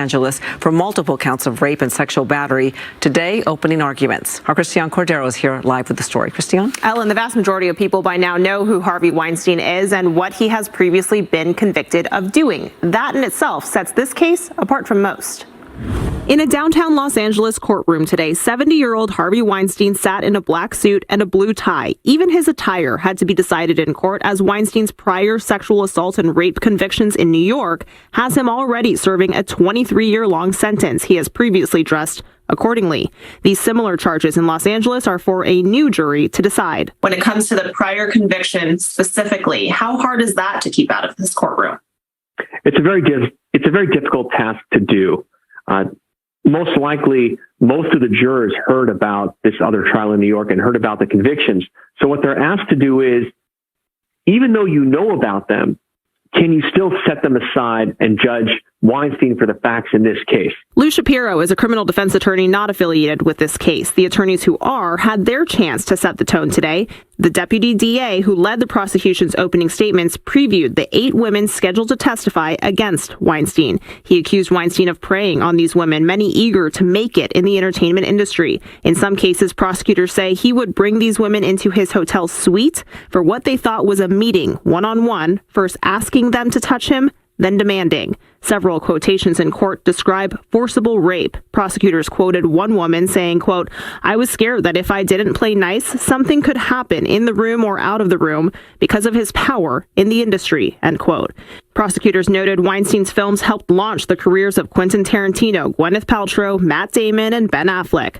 Angeles for multiple counts of rape and sexual battery. Today, opening arguments. Our Christian Cordero is here live with the story. Christian? Ellen, the vast majority of people by now know who Harvey Weinstein is and what he has previously been convicted of doing. That in itself sets this case apart from most. In a downtown Los Angeles courtroom today, 70-year-old Harvey Weinstein sat in a black suit and a blue tie. Even his attire had to be decided in court, as Weinstein's prior sexual assault and rape convictions in New York has him already serving a 23-year-long sentence. He has previously dressed accordingly. These similar charges in Los Angeles are for a new jury to decide. When it comes to the prior conviction specifically, how hard is that to keep out of this courtroom? It's a very difficult task to do. Most likely, most of the jurors heard about this other trial in New York and heard about the convictions. So what they're asked to do is, even though you know about them, can you still set them aside and judge Weinstein for the facts in this case? Shapiro is a criminal defense attorney not affiliated with this case. The attorneys who are had their chance to set the tone today. The deputy DA who led the prosecution's opening statements previewed the 8 women scheduled to testify against Weinstein. He accused Weinstein of preying on these women, many eager to make it in the entertainment industry. In some cases, prosecutors say he would bring these women into his hotel suite for what they thought was a meeting, one-on-one, first asking them to touch him, then demanding. Several quotations in court describe forcible rape. Prosecutors quoted one woman saying, quote, "I was scared that if I didn't play nice, something could happen in the room or out of the room because of his power in the industry," end quote. Prosecutors noted Weinstein's films helped launch the careers of Quentin Tarantino, Gwyneth Paltrow, Matt Damon, and Ben Affleck.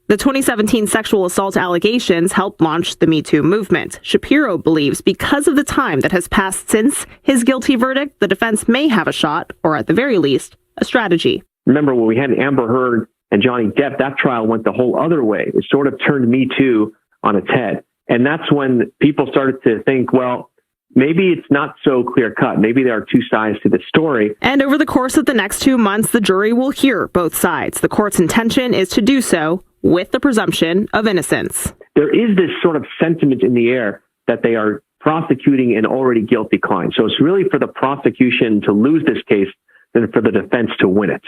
The 2017 sexual assault allegations helped launch the Me Too movement. Shapiro believes because of the time that has passed since his guilty verdict, the defense may have a shot, or at the very least, a strategy. Remember when we had Amber Heard and Johnny Depp, that trial went the whole other way. It sort of turned Me Too on its head. And that's when people started to think, well, maybe it's not so clear-cut. Maybe there are two sides to the story. And over the course of the next 2 months, the jury will hear both sides. The court's intention is to do so with the presumption of innocence. There is this sort of sentiment in the air that they are prosecuting an already guilty client. So it's really for the prosecution to lose this case than for the defense to win it.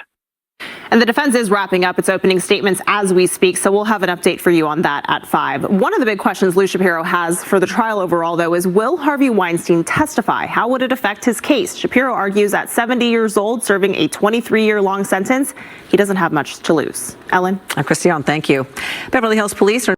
And the defense is wrapping up its opening statements as we speak, so we'll have an update for you on that at 5. One of the big questions Shapiro has for the trial overall, though, is will Harvey Weinstein testify? How would it affect his case? Shapiro argues at 70 years old, serving a 23-year-long sentence, he doesn't have much to lose. Ellen? Christian, thank you. Beverly Hills Police are